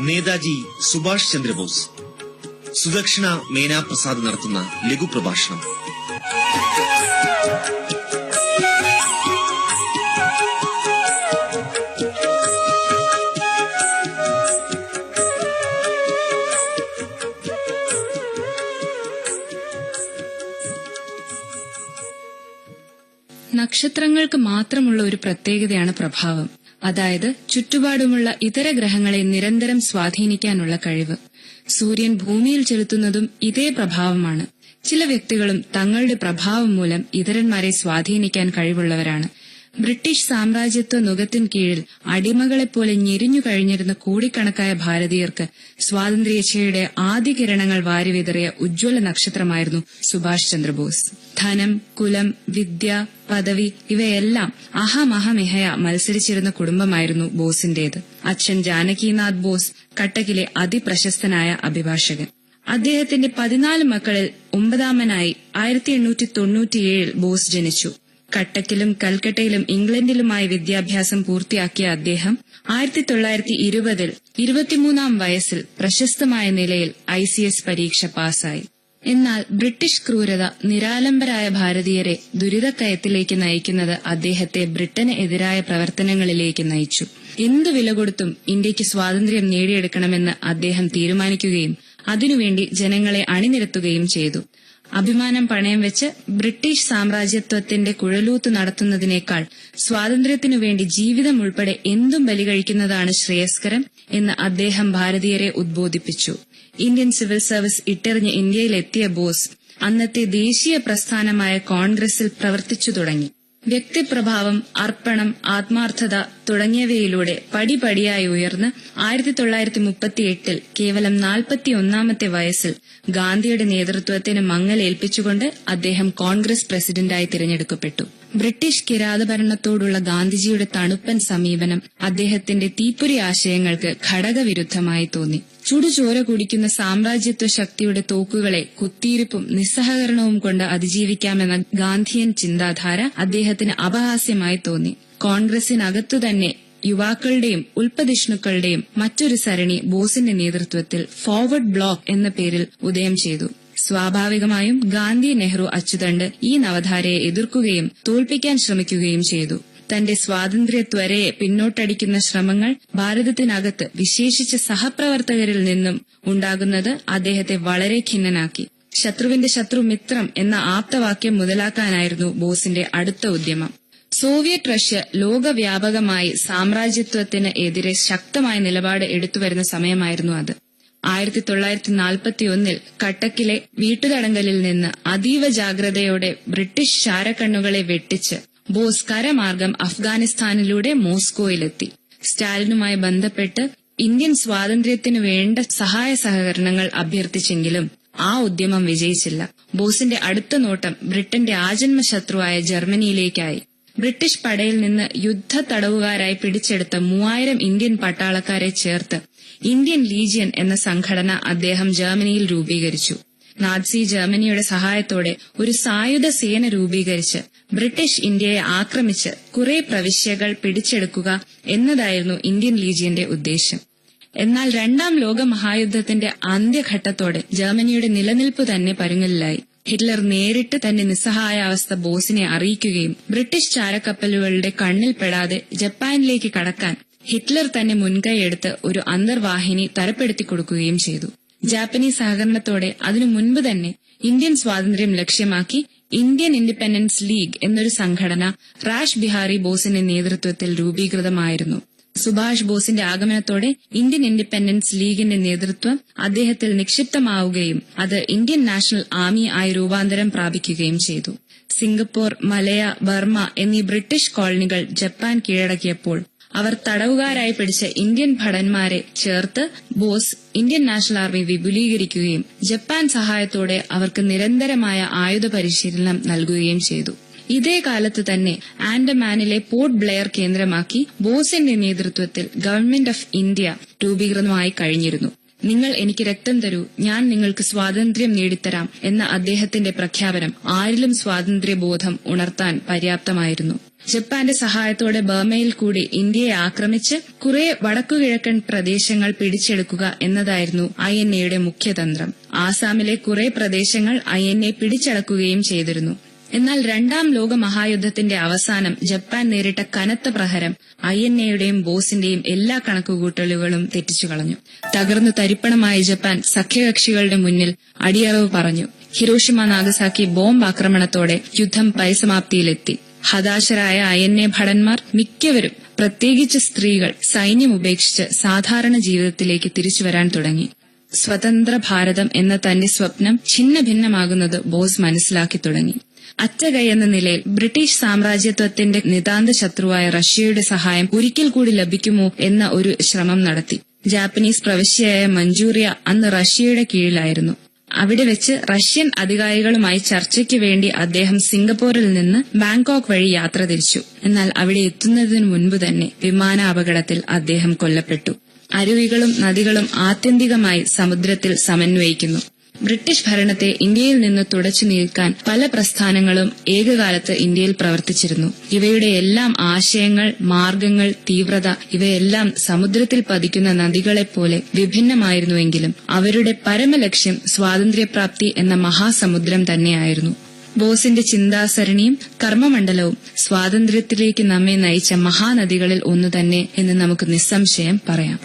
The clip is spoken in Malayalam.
നേതാജി സുഭാഷ് ചന്ദ്രബോസ് സുദക്ഷിണ മേനാ പ്രസാദ് നടത്തുന്ന ലഘുപ്രഭാഷണം. നക്ഷത്രങ്ങൾക്ക് മാത്രമുള്ള ഒരു പ്രത്യേകതയാണ് പ്രഭാവം. അതായത് ചുറ്റുപാടുമുള്ള ഇതര ഗ്രഹങ്ങളെ നിരന്തരം സ്വാധീനിക്കാനുള്ള കഴിവ്. സൂര്യൻ ഭൂമിയിൽ ചെലുത്തുന്നതും ഇതേ പ്രഭാവമാണ്. ചില വ്യക്തികളും തങ്ങളുടെ പ്രഭാവം മൂലം ഇതരന്മാരെ സ്വാധീനിക്കാൻ കഴിവുള്ളവരാണ്. ബ്രിട്ടീഷ് സാമ്രാജ്യത്വ നുകത്തിൻ കീഴിൽ അടിമകളെപ്പോലെ ഞെരിഞ്ഞു കഴിഞ്ഞിരുന്ന കോടിക്കണക്കായ ഭാരതീയർക്ക് സ്വാതന്ത്ര്യച്ഛയുടെ ആദ്യ കിരണങ്ങൾ വാരിവിതറിയ ഉജ്ജ്വല നക്ഷത്രമായിരുന്നു സുഭാഷ് ചന്ദ്രബോസ്. ധനം, കുലം, വിദ്യ, പദവി ഇവയെല്ലാം അഹമഹമിഹയ മത്സരിച്ചിരുന്ന കുടുംബമായിരുന്നു ബോസിന്റേത്. അച്ഛൻ ജാനകിനാഥ് ബോസ് കട്ടക്കിലെ അതിപ്രശസ്തനായ അഭിഭാഷകൻ. അദ്ദേഹത്തിന്റെ 14 മക്കളിൽ 9ാമനായി 1897 ബോസ് ജനിച്ചു. കട്ടക്കിലും കൽക്കട്ടയിലും ഇംഗ്ലണ്ടിലുമായി വിദ്യാഭ്യാസം പൂർത്തിയാക്കിയ അദ്ദേഹം 1920 23ാം വയസ്സിൽ പ്രശസ്തമായ നിലയിൽ ICS പരീക്ഷ പാസായി. എന്നാൽ ബ്രിട്ടീഷ് ക്രൂരത നിരാലംബരായ ഭാരതീയരെ ദുരിതക്കയത്തിലേക്ക് നയിക്കുന്നത് അദ്ദേഹത്തെ ബ്രിട്ടന് എതിരായ പ്രവർത്തനങ്ങളിലേക്ക് നയിച്ചു. എന്തു വില കൊടുത്തും ഇന്ത്യക്ക് സ്വാതന്ത്ര്യം നേടിയെടുക്കണമെന്ന് അദ്ദേഹം തീരുമാനിക്കുകയും അതിനുവേണ്ടി ജനങ്ങളെ അണിനിരത്തുകയും ചെയ്തു. അഭിമാനം പണയം വെച്ച് ബ്രിട്ടീഷ് സാമ്രാജ്യത്വത്തിന്റെ കുഴലൂത്ത് നടത്തുന്നതിനേക്കാൾ സ്വാതന്ത്ര്യത്തിനുവേണ്ടി ജീവിതം ഉൾപ്പെടെ എന്തും ബലികഴിക്കുന്നതാണ് ശ്രേയസ്കരം എന്ന് അദ്ദേഹം ഭാരതീയരെ ഉദ്ബോധിപ്പിച്ചു. ഇന്ത്യൻ സിവിൽ സർവീസ് ഇട്ടെറിഞ്ഞ് ഇന്ത്യയിലെത്തിയ ബോസ് അന്നത്തെ ദേശീയ പ്രസ്ഥാനമായ കോൺഗ്രസിൽ പ്രവർത്തിച്ചു തുടങ്ങി. വ്യക്തിപ്രഭാവം, അർപ്പണം, ആത്മാർത്ഥത തുടങ്ങിയവയിലൂടെ പടിപടിയായി ഉയർന്ന് 1938 കേവലം 41ാമത്തെ വയസ്സിൽ ഗാന്ധിയുടെ നേതൃത്വത്തിന് മങ്ങലേൽപ്പിച്ചുകൊണ്ട് അദ്ദേഹം കോൺഗ്രസ് പ്രസിഡന്റായി തിരഞ്ഞെടുക്കപ്പെട്ടു. ബ്രിട്ടീഷ് കിരാതഭരണത്തോടുള്ള ഗാന്ധിജിയുടെ തണുപ്പൻ സമീപനം അദ്ദേഹത്തിന്റെ തീപ്പൊരി ആശയങ്ങൾക്ക് ഘടകവിരുദ്ധമായി തോന്നി. ചുടുചോര കുടിക്കുന്ന സാമ്രാജ്യത്വ ശക്തിയുടെ തോക്കുകളെ കുത്തിയിരിപ്പും നിസ്സഹകരണവും കൊണ്ട് അതിജീവിക്കാമെന്ന ഗാന്ധിയൻ ചിന്താധാര അദ്ദേഹത്തിന് അപഹാസ്യമായി തോന്നി. കോൺഗ്രസിനകത്തുതന്നെ യുവാക്കളുടെയും ഉൽപ്പതിഷ്ണുക്കളുടെയും മറ്റൊരു സരണി ബോസിന്റെ നേതൃത്വത്തിൽ ഫോർവേഡ് ബ്ലോക്ക് എന്ന പേരിൽ ഉദയം ചെയ്തു. സ്വാഭാവികമായും ഗാന്ധി, നെഹ്റു, അച്ചുതണ്ട് ഈ നവധാരയെ എതിർക്കുകയും തോൽപ്പിക്കാൻ ശ്രമിക്കുകയും ചെയ്തു. തന്റെ സ്വാതന്ത്ര്യത്വരയെ പിന്നോട്ടടിക്കുന്ന ശ്രമങ്ങൾ ഭാരതത്തിനകത്ത് വിശേഷിച്ച സഹപ്രവർത്തകരിൽ നിന്നും ഉണ്ടാകുന്നത് അദ്ദേഹത്തെ വളരെ ഖിന്നനാക്കി. ശത്രുവിന്റെ ശത്രു മിത്രം എന്ന ആപ്തവാക്യം മുതലാക്കാനായിരുന്നു ബോസിന്റെ അടുത്ത ഉദ്യമം. സോവിയറ്റ് റഷ്യ ലോകവ്യാപകമായി സാമ്രാജ്യത്വത്തിന് എതിരെ ശക്തമായ നിലപാട് എടുത്തുവരുന്ന സമയമായിരുന്നു അത്. 1941 കട്ടക്കിലെ വീട്ടുതടങ്കലിൽ നിന്ന് അതീവ ജാഗ്രതയോടെ ബ്രിട്ടീഷ് ശാരക്കണ്ണുകളെ വെട്ടിച്ച് ബോസ് കരമാർഗം അഫ്ഗാനിസ്ഥാനിലൂടെ മോസ്കോയിലെത്തി. സ്റ്റാലിനുമായി ബന്ധപ്പെട്ട് ഇന്ത്യൻ സ്വാതന്ത്ര്യത്തിനു വേണ്ട സഹായ സഹകരണങ്ങൾ അഭ്യർത്ഥിച്ചെങ്കിലും ആ ഉദ്യമം വിജയിച്ചില്ല. ബോസിന്റെ അടുത്ത നോട്ടം ബ്രിട്ടന്റെ ആജന്മ ശത്രുവായ ജർമ്മനിയിലേക്കായി. ബ്രിട്ടീഷ് പടയിൽ നിന്ന് യുദ്ധ തടവുകാരായി പിടിച്ചെടുത്ത 3000 ഇന്ത്യൻ പട്ടാളക്കാരെ ചേർത്ത് ഇന്ത്യൻ ലീജിയൻ എന്ന സംഘടന അദ്ദേഹം ജർമ്മനിയിൽ രൂപീകരിച്ചു. നാസി ജർമ്മനിയുടെ സഹായത്തോടെ ഒരു സായുധ സേന രൂപീകരിച്ച് ബ്രിട്ടീഷ് ഇന്ത്യയെ ആക്രമിച്ച് കുറെ പ്രവിശ്യകൾ പിടിച്ചെടുക്കുക എന്നതായിരുന്നു ഇന്ത്യൻ ലീജിയന്റെ ഉദ്ദേശം. എന്നാൽ 2ാം ലോക മഹായുദ്ധത്തിന്റെ അന്ത്യഘട്ടത്തോടെ ജർമ്മനിയുടെ നിലനിൽപ്പ് തന്നെ പരുങ്ങലിലായി. ഹിറ്റ്ലർ നേരിട്ട് തന്റെ നിസ്സഹായാവസ്ഥ ബോസിനെ അറിയിക്കുകയും ബ്രിട്ടീഷ് ചാരക്കപ്പലുകളുടെ കണ്ണിൽപ്പെടാതെ ജപ്പാനിലേക്ക് കടക്കാൻ ഹിറ്റ്ലർ തന്നെ മുൻകൈയെടുത്ത് ഒരു അന്തർവാഹിനി തരപ്പെടുത്തിക്കൊടുക്കുകയും ചെയ്തു. ജാപ്പനീസ് സഹകരണത്തോടെ അതിനു മുൻപ് തന്നെ ഇന്ത്യൻ സ്വാതന്ത്ര്യം ലക്ഷ്യമാക്കി ഇന്ത്യൻ ഇൻഡിപെൻഡൻസ് ലീഗ് എന്നൊരു സംഘടന റാഷ് ബിഹാരി ബോസിന്റെ നേതൃത്വത്തിൽ രൂപീകൃതമായിരുന്നു. സുഭാഷ് ബോസിന്റെ ആഗമനത്തോടെ ഇന്ത്യൻ ഇൻഡിപെൻഡൻസ് ലീഗിന്റെ നേതൃത്വം അദ്ദേഹത്തിൽ നിക്ഷിപ്തമാവുകയും അത് ഇന്ത്യൻ നാഷണൽ ആർമി ആയി രൂപാന്തരം പ്രാപിക്കുകയും ചെയ്തു. സിംഗപ്പൂർ, മലയ, ബർമ എന്നീ ബ്രിട്ടീഷ് കോളനികൾ ജപ്പാൻ കീഴടക്കിയപ്പോൾ അവർ തടവുകാരായി പിടിച്ച ഇന്ത്യൻ ഭടന്മാരെ ചേർത്ത് ബോസ് ഇന്ത്യൻ നാഷണൽ ആർമി വിപുലീകരിക്കുകയും ജപ്പാൻ സഹായത്തോടെ അവർക്ക് നിരന്തരമായ ആയുധ പരിശീലനം നൽകുകയും ചെയ്തു. ഇതേ കാലത്ത് തന്നെ ആൻഡമാനിലെ പോർട്ട് ബ്ലെയർ കേന്ദ്രമാക്കി ബോസിന്റെ നേതൃത്വത്തിൽ ഗവൺമെന്റ് ഓഫ് ഇന്ത്യ രൂപീകൃതമായി കഴിഞ്ഞിരുന്നു. നിങ്ങൾ എനിക്ക് രക്തം തരൂ, ഞാൻ നിങ്ങൾക്ക് സ്വാതന്ത്ര്യം നേടിത്തരാം എന്ന അദ്ദേഹത്തിന്റെ പ്രഖ്യാപനം ആരിലും സ്വാതന്ത്ര്യബോധം ഉണർത്താൻ പര്യാപ്തമായിരുന്നു. ജപ്പാന്റെ സഹായത്തോടെ ബർമയിൽ കൂടി ഇന്ത്യയെ ആക്രമിച്ച് കുറെ വടക്കുകിഴക്കൻ പ്രദേശങ്ങൾ പിടിച്ചെടുക്കുക എന്നതായിരുന്നു INAയുടെ മുഖ്യതന്ത്രം. ആസാമിലെ കുറെ പ്രദേശങ്ങൾ INA പിടിച്ചടക്കുകയും ചെയ്തിരുന്നു. എന്നാൽ രണ്ടാം ലോക മഹായുദ്ധത്തിന്റെ അവസാനം ജപ്പാൻ നേരിട്ട കനത്ത പ്രഹരം INAയുടെയും ബോസിന്റെയും എല്ലാ കണക്കുകൂട്ടലുകളും തെറ്റിച്ചുകളഞ്ഞു. തകർന്നു തരിപ്പണമായ ജപ്പാൻ സഖ്യകക്ഷികളുടെ മുന്നിൽ അടിയറവ് പറഞ്ഞു. ഹിരോഷിമ നാഗസാക്കി ബോംബ് ആക്രമണത്തോടെ യുദ്ധം പരിസമാപ്തിയിലെത്തി. ഹതാശരായ INA ഭടന്മാർ മിക്കവരും, പ്രത്യേകിച്ച് സ്ത്രീകൾ, സൈന്യം ഉപേക്ഷിച്ച് സാധാരണ ജീവിതത്തിലേക്ക് തിരിച്ചുവരാൻ തുടങ്ങി. സ്വതന്ത്ര ഭാരതം എന്ന തന്റെ സ്വപ്നം ഛിന്ന ഭിന്നമാകുന്നത് ബോസ് മനസ്സിലാക്കി തുടങ്ങി. അറ്റകൈ എന്ന നിലയിൽ ബ്രിട്ടീഷ് സാമ്രാജ്യത്വത്തിന്റെ നിതാന്ത ശത്രുവായ റഷ്യയുടെ സഹായം ഒരിക്കൽ കൂടി ലഭിക്കുമോ എന്ന ഒരു ശ്രമം നടത്തി. ജാപ്പനീസ് പ്രവിശ്യയായ മഞ്ചൂറിയ അന്ന് റഷ്യയുടെ കീഴിലായിരുന്നു. അവിടെ വെച്ച് റഷ്യൻ അധികാരികളുമായി ചർച്ചയ്ക്ക് വേണ്ടി അദ്ദേഹം സിംഗപ്പൂരിൽ നിന്ന് ബാങ്കോക്ക് വഴി യാത്ര തിരിച്ചു. എന്നാൽ അവിടെ എത്തുന്നതിനു മുൻപ് തന്നെ വിമാനാപകടത്തിൽ അദ്ദേഹം കൊല്ലപ്പെട്ടു. അരുവികളും നദികളും ആത്യന്തികമായി സമുദ്രത്തിൽ സമന്വയിക്കുന്നു. ബ്രിട്ടീഷ് ഭരണത്തെ ഇന്ത്യയിൽ നിന്ന് തുടച്ചു നീക്കാൻ പല പ്രസ്ഥാനങ്ങളും ഏകകാലത്ത് ഇന്ത്യയിൽ പ്രവർത്തിച്ചിരുന്നു. ഇവയുടെ എല്ലാം ആശയങ്ങൾ, മാർഗങ്ങൾ, തീവ്രത ഇവയെല്ലാം സമുദ്രത്തിൽ പതിക്കുന്ന നദികളെപ്പോലെ വിഭിന്നമായിരുന്നുവെങ്കിലും അവരുടെ പരമലക്ഷ്യം സ്വാതന്ത്ര്യപ്രാപ്തി എന്ന മഹാസമുദ്രം തന്നെയായിരുന്നു. ബോസിന്റെ ചിന്താസരണിയും കർമ്മമണ്ഡലവും സ്വാതന്ത്ര്യത്തിലേക്ക് നമ്മെ നയിച്ച മഹാനദികളിൽ ഒന്നു തന്നെ എന്ന് നമുക്ക് നിസ്സംശയം പറയാം.